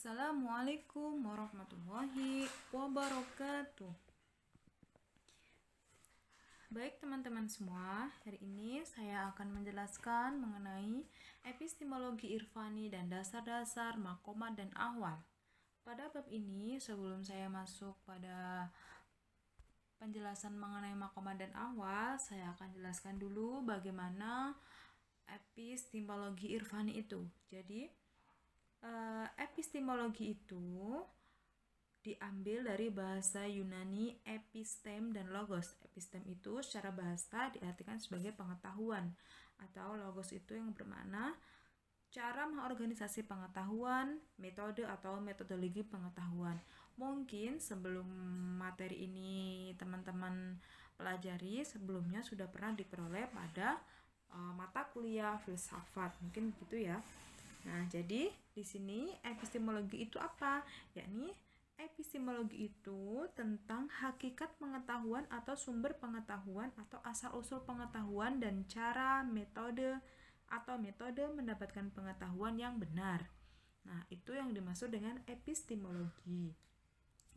Assalamualaikum warahmatullahi wabarakatuh. Baik teman-teman semua, hari ini saya akan menjelaskan mengenai epistemologi irfani dan dasar-dasar makomat dan ahwal. Pada bab ini, sebelum saya masuk pada penjelasan mengenai makomat dan ahwal, saya akan jelaskan dulu bagaimana epistemologi irfani itu. Jadi, epistemologi itu diambil dari bahasa Yunani epistem dan logos. Epistem itu secara bahasa diartikan sebagai pengetahuan, atau logos itu yang bermakna cara mengorganisasi pengetahuan, metode atau metodologi pengetahuan. Mungkin sebelum materi ini teman-teman pelajari, sebelumnya sudah pernah diperoleh pada mata kuliah filsafat, mungkin gitu ya. Nah, jadi di sini epistemologi itu apa? Yakni epistemologi itu tentang hakikat pengetahuan atau sumber pengetahuan atau asal-usul pengetahuan dan cara metode mendapatkan pengetahuan yang benar. Nah, itu yang dimaksud dengan epistemologi.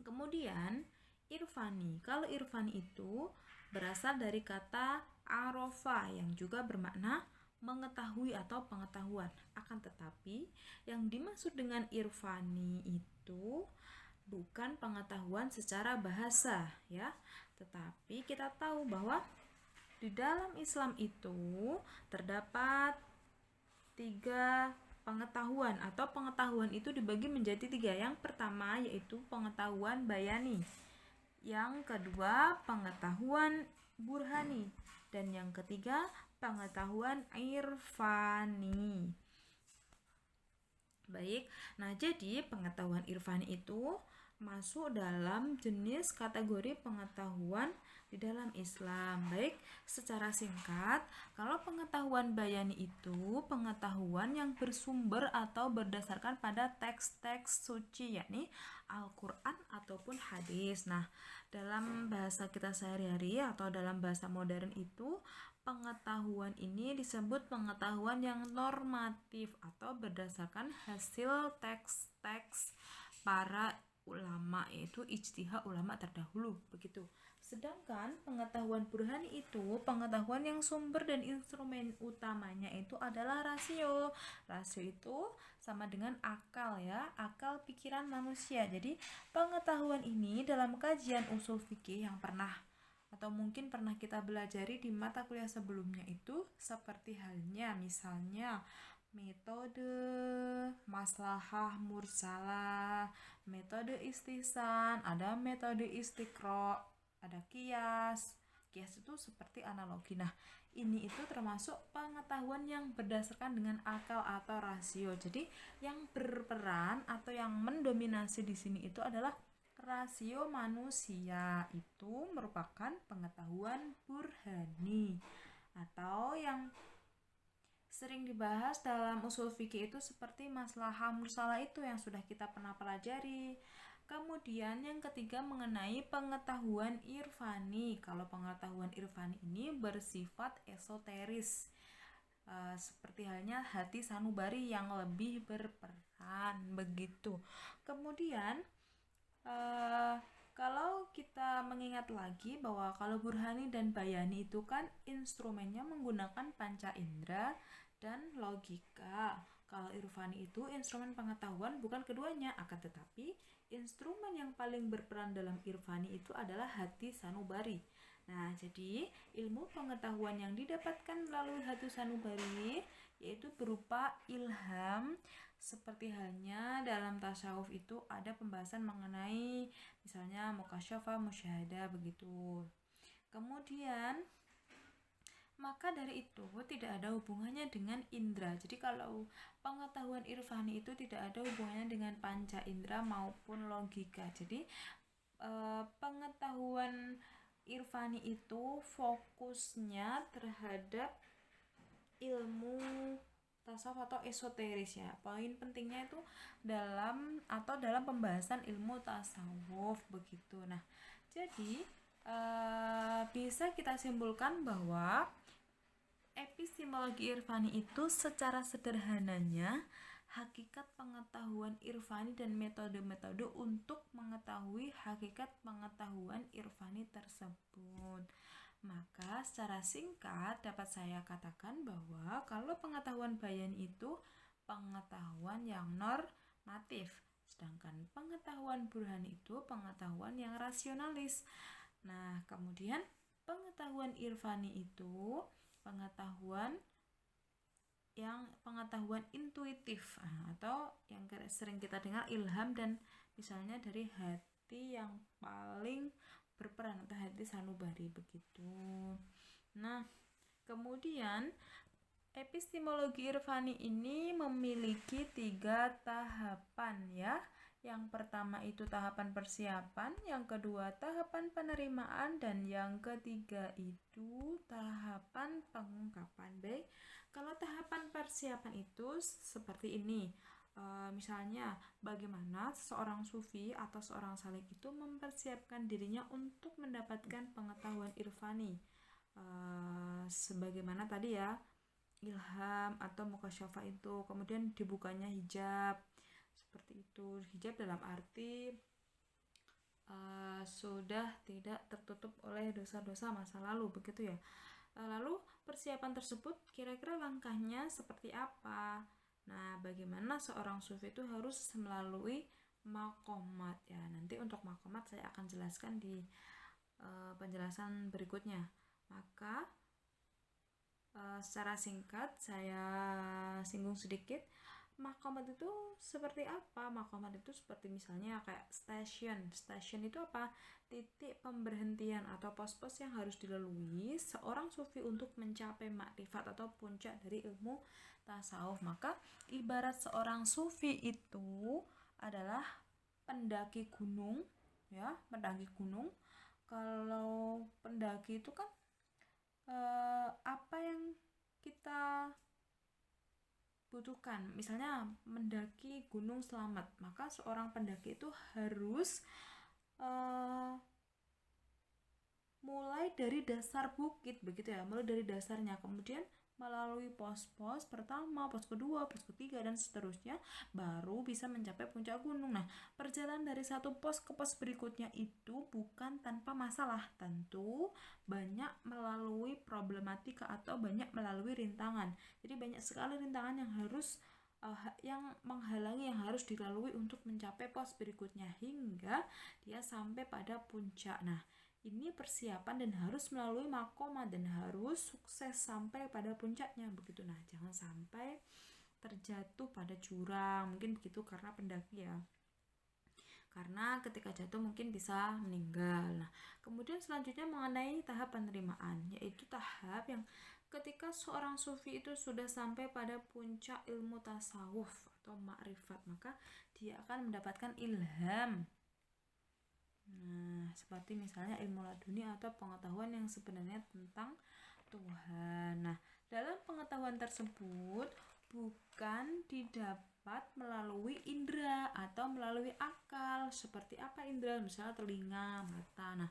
Kemudian, irfani. Kalau irfani itu berasal dari kata arofa yang juga bermakna mengetahui atau pengetahuan. Akan tetapi, yang dimaksud dengan irfani itu bukan pengetahuan secara bahasa ya, tetapi kita tahu bahwa di dalam Islam itu terdapat 3 pengetahuan atau pengetahuan itu dibagi menjadi 3. Yang pertama yaitu pengetahuan bayani, yang kedua pengetahuan burhani, dan yang ketiga pengetahuan irfani. Baik, nah jadi pengetahuan irfani itu masuk dalam jenis kategori pengetahuan di dalam Islam. Baik, secara singkat, kalau pengetahuan bayani itu pengetahuan yang bersumber atau berdasarkan pada teks-teks suci, yakni Al-Quran ataupun hadis. Nah, dalam bahasa kita sehari-hari atau dalam bahasa modern itu, pengetahuan ini disebut pengetahuan yang normatif atau berdasarkan hasil teks-teks para ulama, yaitu ijtihad ulama terdahulu begitu. Sedangkan pengetahuan burhani itu pengetahuan yang sumber dan instrumen utamanya itu adalah rasio. Rasio itu sama dengan akal ya, akal pikiran manusia. Jadi pengetahuan ini dalam kajian usul fikih yang pernah atau mungkin pernah kita belajari di mata kuliah sebelumnya itu seperti halnya misalnya metode maslahah mursalah, metode istihsan, ada metode istiqro, ada kias. Kias itu seperti analogi. Nah, ini itu termasuk pengetahuan yang berdasarkan dengan akal atau rasio. Jadi, yang berperan atau yang mendominasi di sini itu adalah rasio manusia. Itu merupakan pengetahuan burhani atau yang sering dibahas dalam usul fikih itu seperti maslahah mursalah itu yang sudah kita pernah pelajari. Kemudian yang ketiga mengenai pengetahuan irfani. Kalau pengetahuan irfani ini bersifat esoteris, seperti halnya hati sanubari yang lebih berperan begitu. Kemudian kalau kita mengingat lagi bahwa kalau burhani dan bayani itu kan instrumennya menggunakan panca indera dan logika. Kalau irfani itu instrumen pengetahuan bukan keduanya, akan tetapi instrumen yang paling berperan dalam irfani itu adalah hati sanubari. Nah, jadi ilmu pengetahuan yang didapatkan melalui hati sanubari yaitu berupa ilham, seperti halnya dalam tasawuf itu ada pembahasan mengenai misalnya mukasyafah, musyahadah begitu. Kemudian maka dari itu tidak ada hubungannya dengan indera. Jadi kalau pengetahuan irfani itu tidak ada hubungannya dengan panca indera maupun logika. Jadi pengetahuan irfani itu fokusnya terhadap ilmu tasawuf atau esoteris ya. Poin pentingnya itu dalam pembahasan ilmu tasawuf begitu. Nah, jadi bisa kita simpulkan bahwa epistemologi irfani itu secara sederhananya hakikat pengetahuan irfani dan metode-metode untuk mengetahui hakikat pengetahuan irfani tersebut. Maka secara singkat dapat saya katakan bahwa kalau pengetahuan bayani itu pengetahuan yang normatif, sedangkan pengetahuan burhani itu pengetahuan yang rasionalis. Nah, kemudian pengetahuan irfani itu pengetahuan intuitif, atau yang sering kita dengar ilham, dan misalnya dari hati yang paling berperan atau hati sanubari begitu. Nah, kemudian epistemologi irfani ini memiliki 3 tahapan ya. Yang pertama itu tahapan persiapan, yang kedua tahapan penerimaan, dan yang ketiga itu tahapan pengungkapan. Baik, kalau tahapan persiapan itu seperti ini. Misalnya bagaimana seorang sufi atau seorang salik itu mempersiapkan dirinya untuk mendapatkan pengetahuan irfani. Sebagaimana tadi ya, ilham atau mukasyafah itu, kemudian dibukanya hijab seperti itu. Hijab dalam arti sudah tidak tertutup oleh dosa-dosa masa lalu begitu ya. Lalu persiapan tersebut kira-kira langkahnya seperti apa? Nah, bagaimana seorang sufi itu harus melalui maqamat ya. Nanti untuk maqamat saya akan jelaskan di penjelasan berikutnya. Maka secara singkat saya singgung sedikit. Maqamat itu seperti apa? Maqamat itu seperti misalnya kayak stasiun. Stasiun itu apa? Titik pemberhentian atau pos-pos yang harus dilalui seorang sufi untuk mencapai makrifat atau puncak dari ilmu tasawuf. Maka ibarat seorang sufi itu adalah pendaki gunung ya, pendaki gunung. Kalau pendaki itu kan apa yang kita butuhkan, misalnya mendaki gunung selamat, maka seorang pendaki itu harus mulai dari dasar bukit begitu ya, mulai dari dasarnya, kemudian melalui pos-pos pertama, pos kedua, pos ketiga, dan seterusnya, baru bisa mencapai puncak gunung. Nah, perjalanan dari satu pos ke pos berikutnya itu bukan tanpa masalah, tentu banyak melalui problematika atau banyak melalui rintangan. Jadi banyak sekali rintangan yang harus yang menghalangi, yang harus dilalui untuk mencapai pos berikutnya hingga dia sampai pada puncak. Nah, ini persiapan dan harus melalui makomah dan harus sukses sampai pada puncaknya begitu. Nah, jangan sampai terjatuh pada jurang, mungkin begitu, karena pendaki ya, karena ketika jatuh mungkin bisa meninggal. Nah, kemudian selanjutnya mengenai tahap penerimaan, yaitu tahap yang ketika seorang sufi itu sudah sampai pada puncak ilmu tasawuf atau makrifat, maka dia akan mendapatkan ilham. Nah, seperti misalnya ilmu laduni atau pengetahuan yang sebenarnya tentang Tuhan. Nah, dalam pengetahuan tersebut bukan didapat melalui indera atau melalui akal. Seperti apa indera? Misalnya telinga, mata. Nah,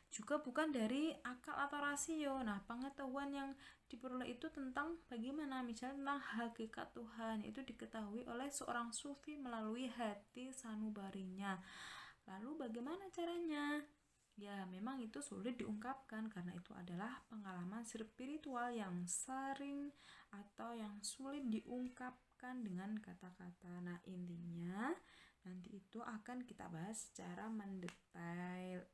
juga bukan dari akal atau rasio. Nah, pengetahuan yang diperoleh itu tentang bagaimana, misalnya tentang hakikat Tuhan, itu diketahui oleh seorang sufi melalui hati sanubarinya. Lalu bagaimana caranya? Ya, memang itu sulit diungkapkan karena itu adalah pengalaman spiritual yang sering atau yang sulit diungkapkan dengan kata-kata. Nah, intinya nanti itu akan kita bahas secara mendetail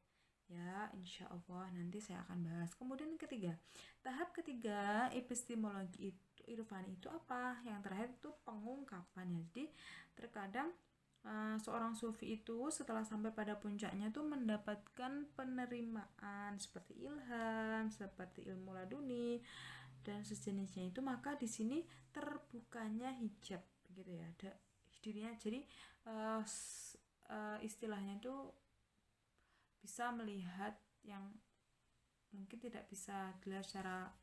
ya, insya Allah nanti saya akan bahas. Kemudian tahap ketiga epistemologi itu irfani itu apa? Yang terakhir itu pengungkapan ya. Jadi terkadang seorang sufi itu setelah sampai pada puncaknya tuh mendapatkan penerimaan seperti ilham, seperti ilmu laduni dan sejenisnya itu, maka di sini terbukanya hijab gitu ya, dirinya. Jadi istilahnya itu bisa melihat yang mungkin tidak bisa dilihat secara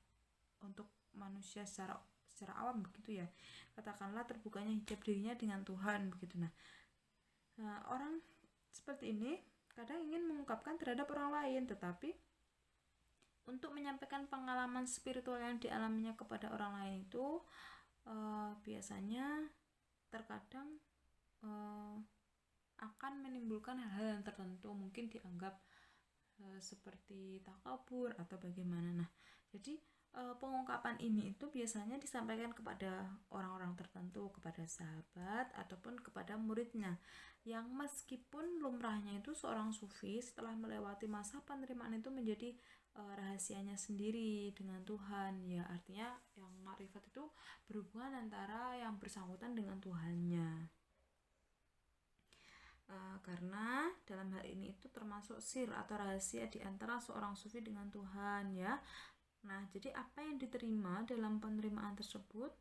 untuk manusia secara awam begitu ya. Katakanlah terbukanya hijab dirinya dengan Tuhan begitu. Nah, orang seperti ini kadang ingin mengungkapkan terhadap orang lain, tetapi untuk menyampaikan pengalaman spiritual yang dialaminya kepada orang lain itu biasanya terkadang akan menimbulkan hal-hal yang tertentu, mungkin dianggap seperti takabur atau bagaimana. Nah, jadi pengungkapan ini itu biasanya disampaikan kepada orang-orang tertentu, kepada sahabat ataupun kepada muridnya, yang meskipun lumrahnya itu seorang sufi, setelah melewati masa penerimaan itu menjadi rahasianya sendiri dengan Tuhan, ya artinya yang makrifat itu berhubungan antara yang bersangkutan dengan Tuhannya. Karena dalam hal ini itu termasuk sir atau rahasia di antara seorang sufi dengan Tuhan, ya. Nah, jadi apa yang diterima dalam penerimaan tersebut,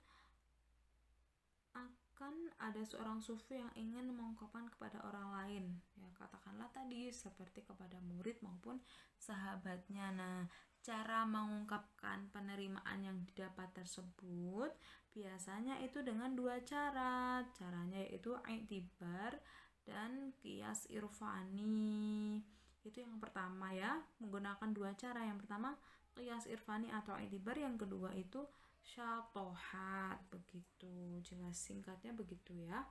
akan ada seorang sufi yang ingin mengungkapkan kepada orang lain, ya, katakanlah tadi seperti kepada murid maupun sahabatnya. Nah, cara mengungkapkan penerimaan yang didapat tersebut biasanya itu dengan dua cara. Caranya yaitu i'tibar dan qiyas irfani. Itu yang pertama, ya, menggunakan dua cara. Yang pertama qiyas irfani atau i'tibar, yang kedua itu syatohat. Begitu, jelas singkatnya begitu, ya.